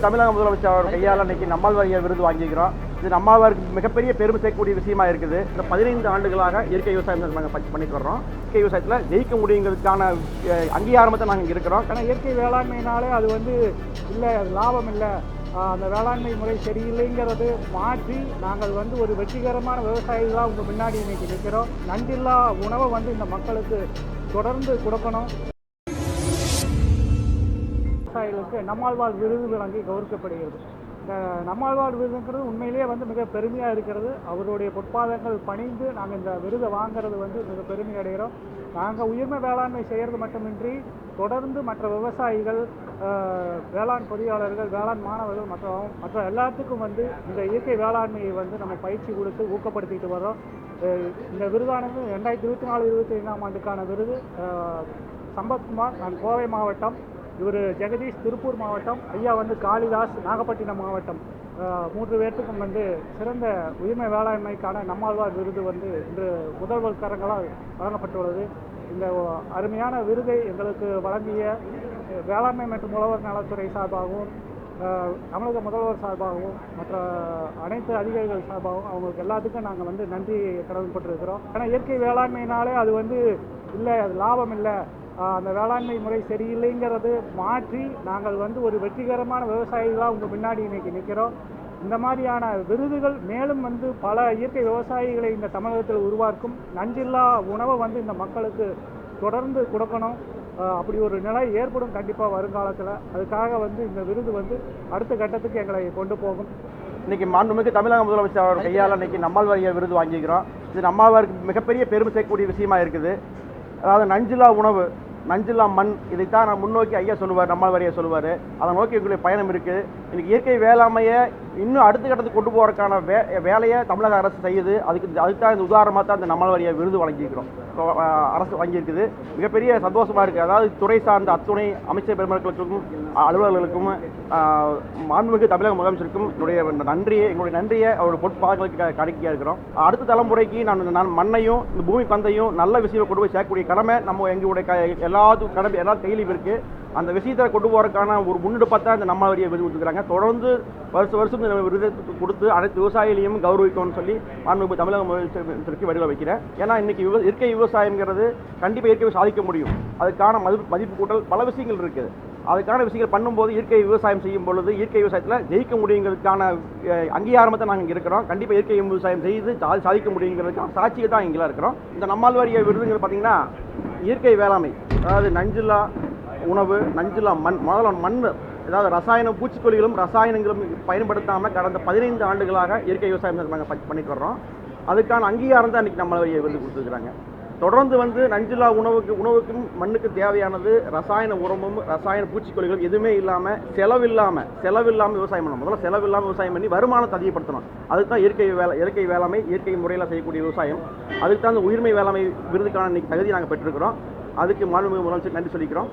தமிழக முதலமைச்சர் அவர் கையால் இன்னைக்கு நம்மாழ்வார் விருது வாங்கிக்கிறோம். இது நம்மாழ்வாருக்கு மிகப்பெரிய பெருமை சேர்க்கக்கூடிய விஷயமா இருக்குது. இந்த 15 ஆண்டுகளாக இயற்கை விவசாயம் நாங்கள் பண்ணிட்டு வர்றோம். இயற்கை விவசாயத்தில் ஜெயிக்க முடியுங்கிறதுக்கான அங்கீகாரத்தை நாங்கள் இருக்கிறோம். ஆனால் இயற்கை வேளாண்மையினாலே அது இல்லை, அது லாபம் இல்லை, அந்த வேளாண்மை முறை சரியில்லைங்கிறது மாற்றி நாங்கள் ஒரு வெற்றிகரமான விவசாயிகளாக உங்கள் முன்னாடி இன்னைக்கு நிற்கிறோம். நன்றில்லா உணவை இந்த மக்களுக்கு தொடர்ந்து கொடுக்கணும். விவசாயிகளுக்கு நம்மாழ்வார் விருது வழங்கி கௌரவிக்கப்படுகிறது. இந்த நம்மாழ்வார் விருதுங்கிறது உண்மையிலேயே மிக பெருமையாக இருக்கிறது. அவருடைய பொற்பாதங்கள் பணிந்து நாங்கள் இந்த விருதை வாங்கிறது மிக பெருமை அடைகிறோம். நாங்கள் உயிர்மை வேளாண்மை செய்கிறது மட்டுமின்றி தொடர்ந்து மற்ற விவசாயிகள், வேளாண் பொறியாளர்கள், வேளாண் மாணவர்கள் மற்ற எல்லாத்துக்கும் இந்த இயற்கை வேளாண்மையை நம்ம பயிற்சி கொடுத்து ஊக்கப்படுத்திட்டு வரோம். இந்த விருதானது 2024-25ஆம் ஆண்டுக்கான விருது சம்பத்குமார், நான் கோவை மாவட்டம், இவர் ஜெகதீஷ் திருப்பூர் மாவட்டம், ஐயா காளிதாஸ் நாகப்பட்டினம் மாவட்டம், 3 பேர்த்துக்கும் சிறந்த உயிர்மை வேளாண்மைக்கான நம்மாழ்வார் விருது இன்று முதல்வர் கரங்களால் வழங்கப்பட்டுள்ளது. இந்த அருமையான விருதை எங்களுக்கு வழங்கிய வேளாண்மை மற்றும் உழவர் நலத்துறை சார்பாகவும், தமிழக முதல்வர் சார்பாகவும், மற்ற அனைத்து அதிகாரிகள் சார்பாகவும் அவங்களுக்கு எல்லாத்துக்கும் நாங்கள் நன்றி கடமைப்பட்டிருக்கிறோம். ஏன்னா இயற்கை வேளாண்மையினாலே அது இல்லை, அது லாபம் இல்லை, அந்த வேளாண்மை முறை சரியில்லைங்கிறது மாற்றி நாங்கள் ஒரு வெற்றிகரமான விவசாயிகளாக உங்கள் முன்னாடி இன்னைக்கு நிற்கிறோம். இந்த மாதிரியான விருதுகள் மேலும் பல இயற்கை விவசாயிகளை இந்த தமிழகத்தில் உருவாக்கும். நன்றில்லா உணவை இந்த மக்களுக்கு தொடர்ந்து கொடுக்கணும். அப்படி ஒரு நிலை ஏற்படும் கண்டிப்பாக வருங்காலத்தில். அதுக்காக இந்த விருது அடுத்த கட்டத்துக்கு எங்களை கொண்டு போகும். இன்னைக்கு மாண்புமிகு தமிழக முதலமைச்சர் அவர் கையால் இன்னைக்கு நம்மாழ்வார் விருது வாங்கிக்கிறோம். இது நம்மாழ்வாருக்கு மிகப்பெரிய பெருமை சேர்க்கக்கூடிய விஷயமா இருக்குது. அதாவது நஞ்சில்லா உணவு, நஞ்சில்லா மண், இதைத்தான் நான் முன்னோக்கி ஐயா சொல்லுவார், நம்மாழ்வாரியா சொல்லுவார். அதை நோக்கி எங்களுடைய பயணம் இருக்குது. இன்றைக்கி இயற்கை வேளாண்மையை இன்னும் அடுத்த கட்டத்துக்கு கொண்டு போகிறதுக்கான வேலையை தமிழக அரசு செய்யுது. அதுக்குத்தான் இந்த உதாரணமாக தான் இந்த நம்மாழ்வாரியா விருது வழங்கியிருக்கிறோம். அரசு வாங்கியிருக்குது. மிகப்பெரிய சந்தோஷமாக இருக்குது. அதாவது துறை சார்ந்த அத்துணை அமைச்சர் பெருமக்களுக்கும் அலுவலர்களுக்கும் மாண்புமிகு தமிழக முதலமைச்சருக்கும் எங்களுடைய நன்றியை அவருடைய பொற்பாதங்களுக்கு கணக்கியாக இருக்கிறோம். அடுத்த தலைமுறைக்கு நான் மண்ணையும் இந்த பூமி பந்தையும் நல்ல விஷயம் கொண்டு போய் சேர்க்கக்கூடிய கடமை எங்களுடைய எல்லா கையிலும் இருக்குது. அந்த விஷயத்தை கொண்டு போகிறதுக்கான ஒரு முன்னெடுப்பாக தான் இந்த நம்மாழ்வார் விருது கொடுத்துருக்காங்க. தொடர்ந்து வருஷம் இந்த விருது கொடுத்து அனைத்து விவசாயிகளையும் கௌரவிக்கணும்னு சொல்லி மாண்புமிகு தமிழக முதலமைச்சருக்கு வடிவில் வைக்கிறேன். ஏன்னா இன்னைக்கு இயற்கை விவசாயங்கிறது கண்டிப்பாக இயற்கை சாதிக்க முடியும். அதுக்கான மதிப்பு கூட்டல் பல விஷயங்கள் இருக்குது. அதுக்கான விஷயங்கள் பண்ணும்போது இயற்கை விவசாயம் செய்யும் பொழுது இயற்கை விவசாயத்தில் ஜெயிக்க முடியுங்கிறதுக்கான அங்கீகாரத்தை நாங்கள் இங்கே இருக்கிறோம். கண்டிப்பாக இயற்கை விவசாயம் செய்து சாதிக்க முடியுங்கிறதுக்கான சாட்சியை தான் இங்கே இருக்கிறோம். இந்த நம்மாழ்வார் விருதுங்கிறது பார்த்திங்கன்னா இயற்கை வேளாண்மை, அதாவது நஞ்சில்லா உணவு, நஞ்சில்லா மண், முதல்ல மண், அதாவது ரசாயன பூச்சிக்கொல்லிகளும் ரசாயனங்களும் பயன்படுத்தாமல் கடந்த 15 ஆண்டுகளாக இயற்கை விவசாயம் நாங்கள் பண்ணிட்டு வர்றோம். அதுக்கான அங்கீகாரம் தான் இன்றைக்கி நம்மாழ்வார் விருது கொடுத்துருக்குறாங்க. தொடர்ந்து நஞ்சில்லா உணவுக்கும் மண்ணுக்கும் தேவையானது ரசாயன உரமும் ரசாயன பூச்சிக்கொல்லிகளும் எதுவுமே இல்லாமல் செலவில்லாமல் விவசாயம் பண்ணணும். முதல்ல செலவில்லாமல் விவசாயம் பண்ணி வருமானத்தை அதிகப்படுத்தணும். அதுக்கு தான் இயற்கை வேளாண்மை, இயற்கை முறையில் செய்யக்கூடிய விவசாயம். அதுக்கு தான் அந்த உயிர்மை வேளாண்மை விருதுக்கான இன்றைக்கி தகுதி நாங்கள் பெற்றிருக்கிறோம். அதுக்கு மாண்புமிகு முதலமைச்சர் நன்றி சொல்லிக்கிறோம்.